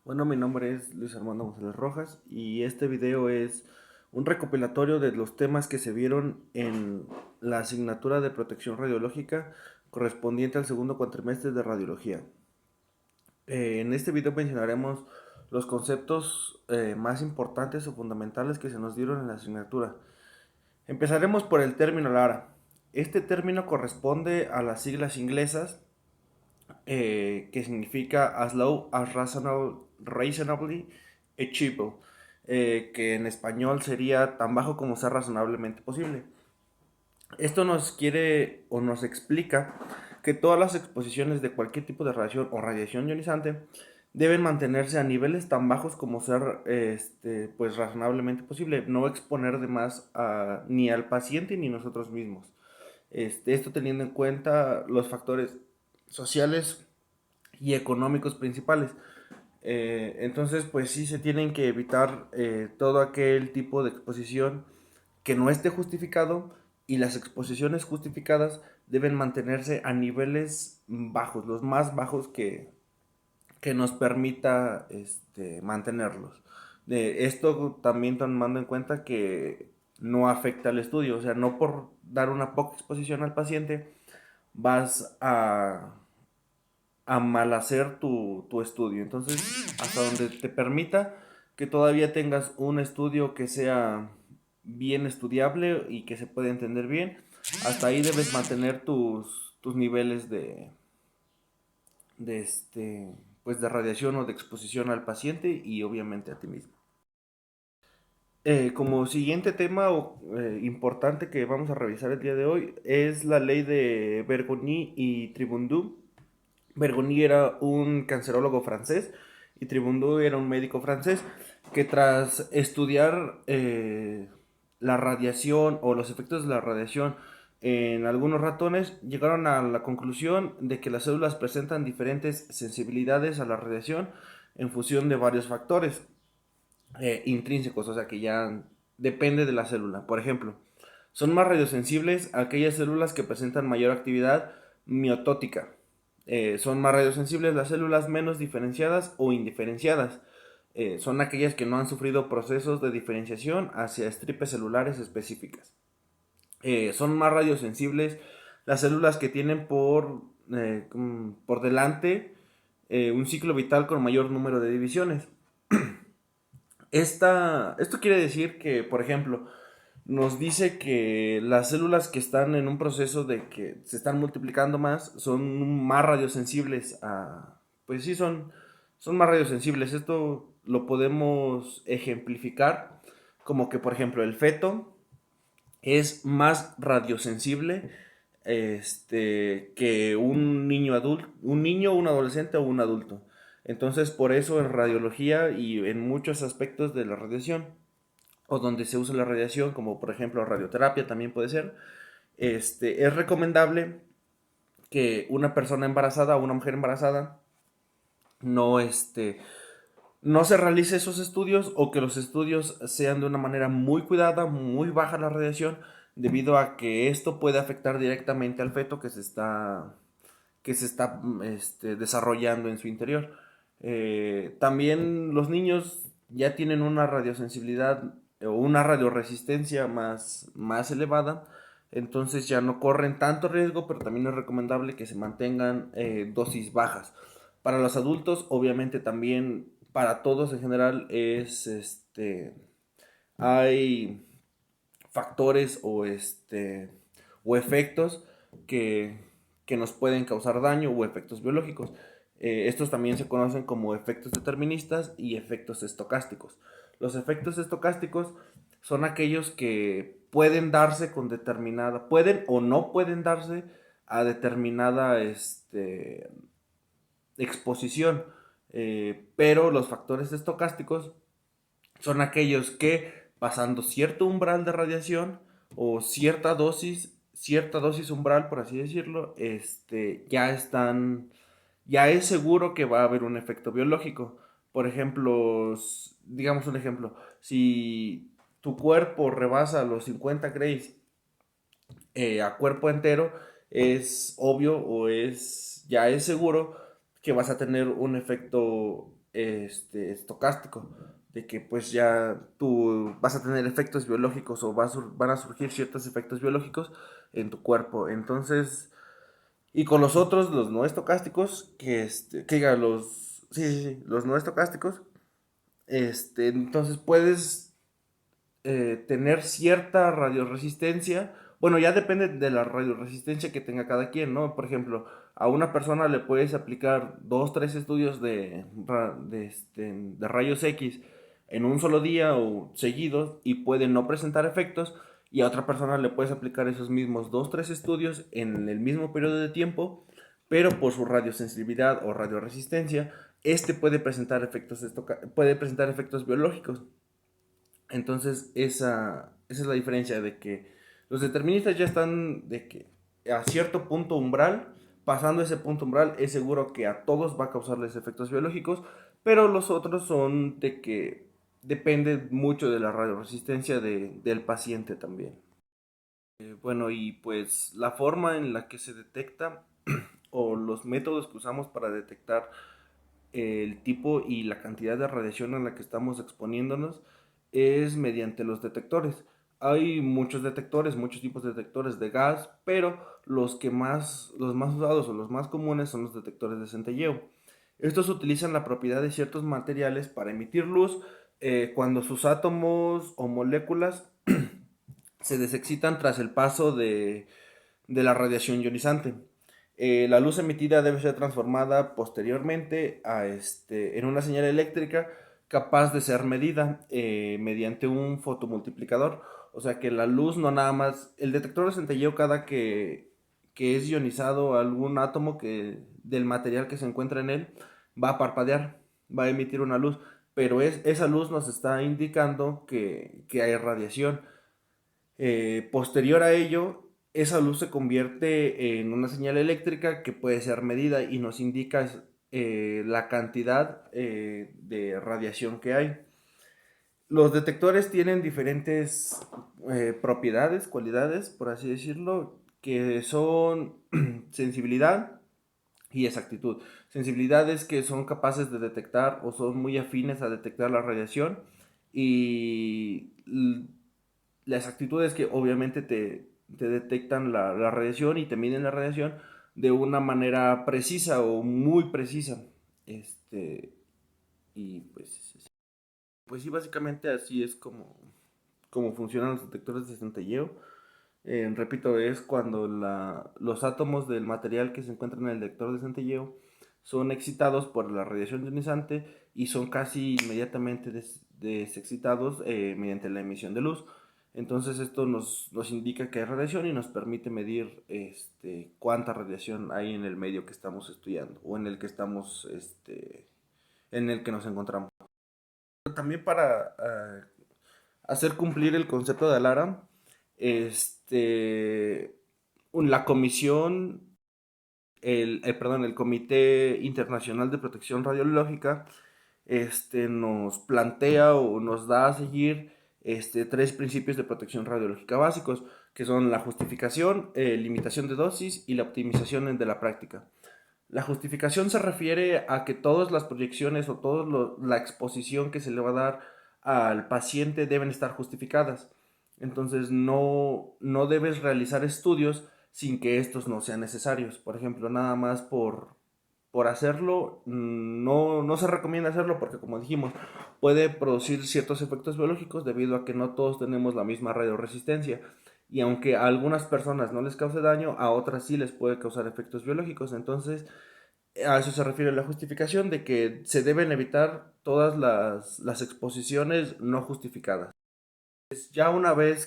Bueno, mi nombre es Luis Armando González Rojas y este video es un recopilatorio de los temas que se vieron en la asignatura de protección radiológica correspondiente al segundo cuatrimestre de radiología. En este video mencionaremos los conceptos más importantes o fundamentales que se nos dieron en la asignatura. Empezaremos por el término LARA. Este término corresponde a las siglas inglesas que significa as low as reasonably achievable, que en español sería tan bajo como sea razonablemente posible. Esto nos quiere o nos explica que todas las exposiciones de cualquier tipo de radiación o radiación ionizante deben mantenerse a niveles tan bajos como ser pues razonablemente posible, no exponer de más ni al paciente ni nosotros mismos. Esto teniendo en cuenta los factores sociales y económicos principales. Entonces, pues sí se tienen que evitar todo aquel tipo de exposición que no esté justificado, y las exposiciones justificadas deben mantenerse a niveles bajos, los más bajos que nos permita mantenerlos. Esto también tomando en cuenta que no afecta al estudio, o sea, no por dar una poca exposición al paciente vas a mal hacer tu estudio. Entonces, hasta donde te permita que todavía tengas un estudio que sea bien estudiable y que se pueda entender bien, hasta ahí debes mantener tus niveles de pues de radiación o de exposición al paciente y obviamente a ti mismo. Como siguiente tema importante que vamos a revisar el día de hoy es la ley de Bergoni y Tribundu. Bergoni era un cancerólogo francés y Tribundu era un médico francés que tras estudiar la radiación o los efectos de la radiación en algunos ratones llegaron a la conclusión de que las células presentan diferentes sensibilidades a la radiación en función de varios factores intrínsecos, o sea que ya depende de la célula. Por ejemplo, son más radiosensibles aquellas células que presentan mayor actividad miotótica. Son más radiosensibles las células menos diferenciadas o indiferenciadas. Son aquellas que no han sufrido procesos de diferenciación hacia estripes celulares específicas. Son más radiosensibles las células que tienen por delante un ciclo vital con mayor número de divisiones. Esto quiere decir que, por ejemplo, nos dice que las células que están en un proceso de que se están multiplicando más son más radiosensibles pues sí, son más radiosensibles. Esto lo podemos ejemplificar como que, por ejemplo, el feto es más radiosensible que un niño adulto, un niño, un adolescente o un adulto. Entonces, por eso en radiología y en muchos aspectos de la radiación, o donde se usa la radiación, como por ejemplo radioterapia también puede ser, es recomendable que una persona embarazada o una mujer embarazada no, no se realice esos estudios, o que los estudios sean de una manera muy cuidada, muy baja la radiación, debido a que esto puede afectar directamente al feto que se está desarrollando en su interior. También los niños ya tienen una radiosensibilidad o una radioresistencia más elevada, entonces ya no corren tanto riesgo, pero también es recomendable que se mantengan dosis bajas. Para los adultos, obviamente también para todos en general hay factores o efectos que, que nos pueden causar daño o efectos biológicos. Estos también se conocen como efectos deterministas y efectos estocásticos. Los efectos estocásticos son aquellos que pueden darse con determinada, pueden o no pueden darse a determinada exposición, pero los factores estocásticos son aquellos que pasando cierto umbral de radiación o cierta dosis umbral, por así decirlo, ya es seguro que va a haber un efecto biológico. Por ejemplo, digamos un ejemplo, si tu cuerpo rebasa los 50 grays a cuerpo entero, es obvio ya es seguro que vas a tener un efecto estocástico, de que pues ya tú vas a tener efectos biológicos o van a surgir ciertos efectos biológicos en tu cuerpo. Entonces, y con los otros, los no estocásticos, que diga, los no estocásticos, entonces puedes tener cierta radioresistencia. Bueno, ya depende de la radioresistencia que tenga cada quien, ¿no? Por ejemplo, a una persona le puedes aplicar dos, tres estudios de rayos X en un solo día o seguidos y puede no presentar efectos. Y a otra persona le puedes aplicar esos mismos dos, tres estudios en el mismo periodo de tiempo, pero por su radiosensibilidad o radioresistencia, puede presentar efectos biológicos. Entonces, esa es la diferencia de que los deterministas ya están de que a cierto punto umbral, pasando ese punto umbral, es seguro que a todos va a causarles efectos biológicos, pero los otros son de que depende mucho de la radioresistencia del paciente también. Bueno, y pues la forma en la que se detecta o los métodos que usamos para detectar el tipo y la cantidad de radiación a la que estamos exponiéndonos es mediante los detectores. Hay muchos detectores, muchos tipos de detectores de gas, pero los más usados o los más comunes son los detectores de centelleo. Estos utilizan la propiedad de ciertos materiales para emitir luz cuando sus átomos o moléculas se desexcitan tras el paso de la radiación ionizante. La luz emitida debe ser transformada posteriormente en una señal eléctrica capaz de ser medida mediante un fotomultiplicador. O sea que la luz no nada más, el detector de centelleo que es ionizado algún átomo del material que se encuentra en él va a parpadear, va a emitir una luz, pero esa luz nos está indicando que hay radiación. Posterior a ello, esa luz se convierte en una señal eléctrica que puede ser medida y nos indica la cantidad de radiación que hay. Los detectores tienen diferentes propiedades, cualidades, por así decirlo, que son sensibilidad y exactitud. Sensibilidades que son capaces de detectar o son muy afines a detectar la radiación y la exactitud es que obviamente te detectan la radiación y te miden la radiación de una manera precisa o muy precisa. Este, y pues sí, básicamente así es como funcionan los detectores de centelleo. Repito, es cuando los átomos del material que se encuentran en el detector de centelleo son excitados por la radiación ionizante y son casi inmediatamente desexcitados mediante la emisión de luz. Entonces esto nos indica que hay radiación y nos permite medir cuánta radiación hay en el medio que estamos estudiando o en el que en el que nos encontramos. También para hacer cumplir el concepto de alarm, la comisión, el Comité Internacional de Protección Radiológica, nos plantea o nos da a seguir tres principios de protección radiológica básicos, que son la justificación, limitación de dosis y la optimización de la práctica. La justificación se refiere a que todas las proyecciones o toda la exposición que se le va a dar al paciente deben estar justificadas. Entonces no debes realizar estudios sin que estos no sean necesarios. Por ejemplo, nada más por hacerlo, no se recomienda hacerlo porque como dijimos, puede producir ciertos efectos biológicos debido a que no todos tenemos la misma radioresistencia. Y aunque a algunas personas no les cause daño, a otras sí les puede causar efectos biológicos. Entonces, a eso se refiere la justificación de que se deben evitar todas las exposiciones no justificadas. Ya una vez